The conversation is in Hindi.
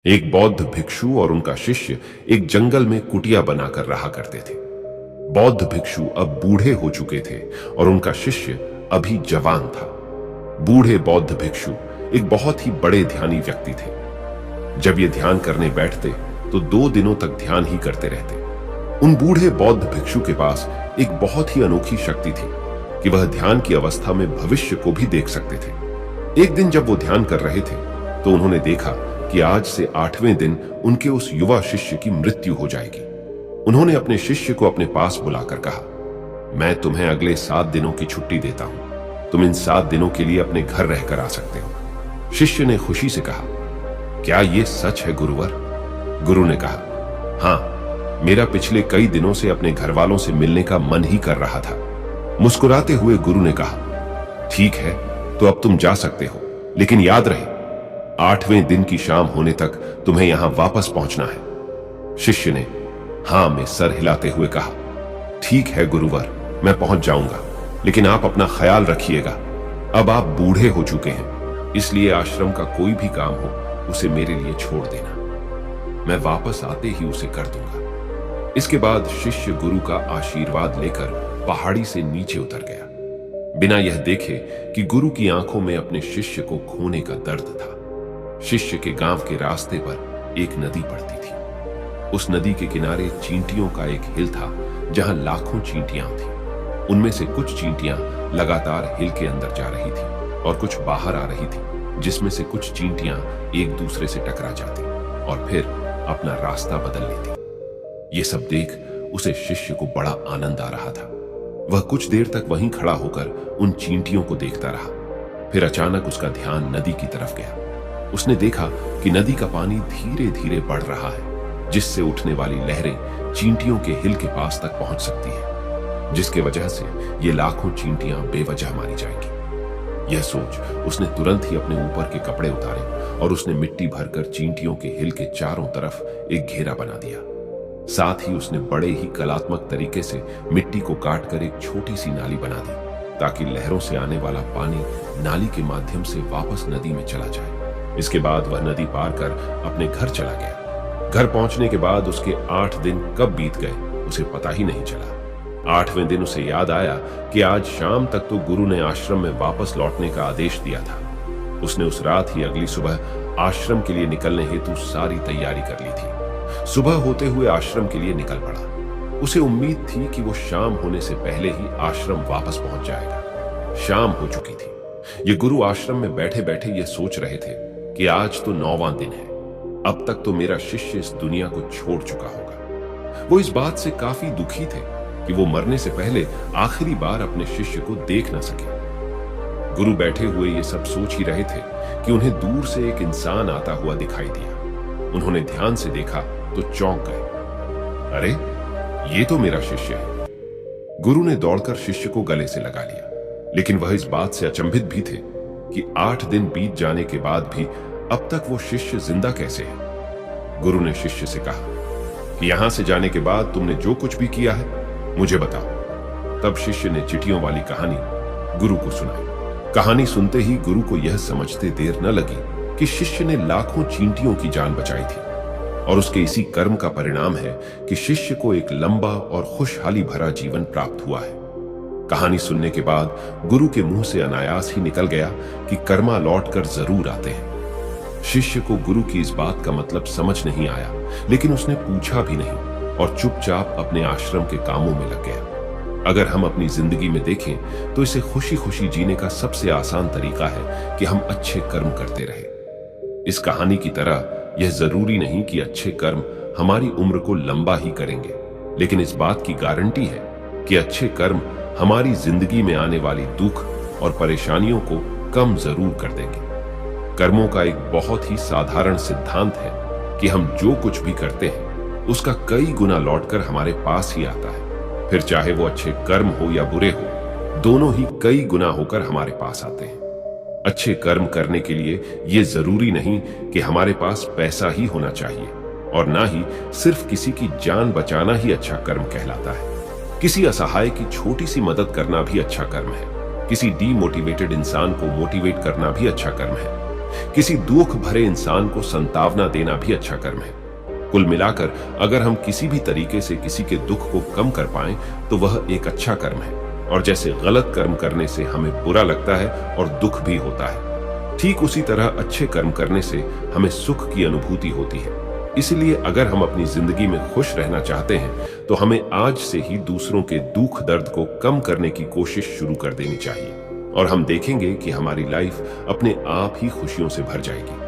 एक बौद्ध भिक्षु और उनका शिष्य एक जंगल में कुटिया बनाकर रहा करते थे। बौद्ध भिक्षु अब बूढ़े हो चुके थे और उनका शिष्य अभी जवान था। बूढ़े बौद्ध भिक्षु एक बहुत ही बड़े ध्यानी व्यक्ति थे। जब ये ध्यान करने बैठते तो 2 दिनों तक ध्यान ही करते रहते। उन बूढ़े बौद्ध भिक्षु के पास एक बहुत ही अनोखी शक्ति थी कि वह ध्यान की अवस्था में भविष्य को भी देख सकते थे। एक दिन जब वो ध्यान कर रहे थे तो उन्होंने देखा कि आज से 8वें दिन उनके उस युवा शिष्य की मृत्यु हो जाएगी। उन्होंने अपने शिष्य को अपने पास बुलाकर कहा, मैं तुम्हें अगले 7 दिनों की छुट्टी देता हूं। तुम इन 7 दिनों के लिए अपने घर रहकर आ सकते हो। शिष्य ने खुशी से कहा, क्या यह सच है गुरुवर? गुरु ने कहा, हां, मेरा पिछले कई दिनों से अपने घर वालों से मिलने का मन ही कर रहा था। मुस्कुराते हुए गुरु ने कहा, ठीक है, तो अब तुम जा सकते हो, लेकिन याद रहे 8वें दिन की शाम होने तक तुम्हें यहां वापस पहुंचना है। शिष्य ने हां में सर हिलाते हुए कहा, ठीक है गुरुवर, मैं पहुंच जाऊंगा, लेकिन आप अपना ख्याल रखिएगा। अब आप बूढ़े हो चुके हैं, इसलिए आश्रम का कोई भी काम हो उसे मेरे लिए छोड़ देना। मैं वापस आते ही उसे कर दूंगा। इसके बाद शिष्य गुरु का आशीर्वाद लेकर पहाड़ी से नीचे उतर गया, बिना यह देखे कि गुरु की आंखों में अपने शिष्य को खोने का दर्द था। शिष्य के गांव के रास्ते पर एक नदी पड़ती थी। उस नदी के किनारे चींटियों का एक हिल था जहां लाखों चींटियां थीं। उनमें से कुछ चींटियां लगातार हिल के अंदर जा रही थी और कुछ बाहर आ रही थी, जिसमें से कुछ चींटियां एक दूसरे से टकरा जाती और फिर अपना रास्ता बदल लेती। ये सब देख उसे शिष्य को बड़ा आनंद आ रहा था। वह कुछ देर तक वहीं खड़ा होकर उन चींटियों को देखता रहा। फिर अचानक उसका ध्यान नदी की तरफ गया। उसने देखा कि नदी का पानी धीरे धीरे बढ़ रहा है, जिससे उठने वाली लहरें चींटियों के हिल के पास तक पहुंच सकती है, जिसके वजह से ये लाखों चींटियां बेवजह मारी जाएंगी। यह सोच उसने तुरंत ही अपने ऊपर के कपड़े उतारे और उसने मिट्टी भरकर चींटियों के हिल के चारों तरफ एक घेरा बना दिया। साथ ही उसने बड़े ही कलात्मक तरीके से मिट्टी को काटकर एक छोटी सी नाली बना दी, ताकि लहरों से आने वाला पानी नाली के माध्यम से वापस नदी में चला जाए। इसके बाद वह नदी पार कर अपने घर चला गया। घर पहुंचने के बाद उसके 8 दिन कब बीत गए उसे पता ही नहीं चला। 8वें दिन उसे याद आया कि आज शाम तक तो गुरु ने आश्रम में वापस लौटने का आदेश दिया था। उसने उस रात ही अगली सुबह आश्रम के लिए निकलने हेतु सारी तैयारी कर ली थी। सुबह होते हुए आश्रम के लिए निकल पड़ा। उसे उम्मीद थी कि वो शाम होने से पहले ही आश्रम वापस पहुंच जाएगा। शाम हो चुकी थी। ये गुरु आश्रम में बैठे बैठे ये सोच रहे थे कि आज तो 9वां दिन है। अब तक तो मेरा शिष्य इस दुनिया को छोड़ चुका होगा। वो इस बात से काफी दुखी थे कि वो मरने से पहले आखिरी बार अपने शिष्य को देख ना सके। गुरु बैठे हुए ये सब सोच ही रहे थे कि उन्हें दूर से एक इंसान आता हुआ दिखाई दिया। उन्होंने ध्यान से देखा तो चौंक गए। अरे, ये तो मेरा शिष्य है। गुरु ने दौड़कर शिष्य को गले से लगा लिया, लेकिन वह इस बात से अचंभित भी थे कि 8 दिन बीत जाने के बाद भी अब तक वो शिष्य जिंदा कैसे है। गुरु ने शिष्य से कहा कि यहां से जाने के बाद तुमने जो कुछ भी किया है मुझे बताओ। तब शिष्य ने चिट्ठियों वाली कहानी गुरु को सुनाई। कहानी सुनते ही गुरु को यह समझते देर न लगी कि शिष्य ने लाखों चींटियों की जान बचाई थी और उसके इसी कर्म का परिणाम है कि शिष्य को एक लंबा और खुशहाली भरा जीवन प्राप्त हुआ है। कहानी सुनने के बाद गुरु के मुंह से अनायास ही निकल गया कि कर्मा लौटकर जरूर आते हैं। शिष्य को गुरु की इस बात का मतलब समझ नहीं आया, लेकिन उसने पूछा भी नहीं और चुपचाप अपने आश्रम के कामों में लग गया। अगर हम अपनी जिंदगी में देखें तो इसे खुशी खुशी जीने का सबसे आसान तरीका है कि हम अच्छे कर्म करते रहें। इस कहानी की तरह यह जरूरी नहीं कि अच्छे कर्म हमारी उम्र को लंबा ही करेंगे, लेकिन इस बात की गारंटी है कि अच्छे कर्म हमारी जिंदगी में आने वाली दुख और परेशानियों को कम जरूर कर देंगे। कर्मों का एक बहुत ही साधारण सिद्धांत है कि हम जो कुछ भी करते हैं उसका कई गुना लौटकर हमारे पास ही आता है। फिर चाहे वो अच्छे कर्म हो या बुरे हो, दोनों ही कई गुना होकर हमारे पास आते हैं। अच्छे कर्म करने के लिए ये जरूरी नहीं कि हमारे पास पैसा ही होना चाहिए, और ना ही सिर्फ किसी की जान बचाना ही अच्छा कर्म कहलाता है। किसी असहाय की छोटी सी मदद करना भी अच्छा कर्म है। किसी डीमोटिवेटेड इंसान को मोटिवेट करना भी अच्छा कर्म है। किसी दुख भरे इंसान को संतावना देना भी अच्छा कर्म है। कुल मिलाकर अगर हम किसी भी तरीके से किसी के दुख को कम कर पाएं तो वह एक अच्छा कर्म है। और जैसे गलत कर्म करने से हमें बुरा लगता है और दुख भी होता है, ठीक उसी तरह अच्छे कर्म करने से हमें सुख की अनुभूति होती है। इसलिए अगर हम अपनी जिंदगी में खुश रहना चाहते हैं तो हमें आज से ही दूसरों के दुख दर्द को कम करने की कोशिश शुरू कर देनी चाहिए और हम देखेंगे कि हमारी लाइफ अपने आप ही खुशियों से भर जाएगी।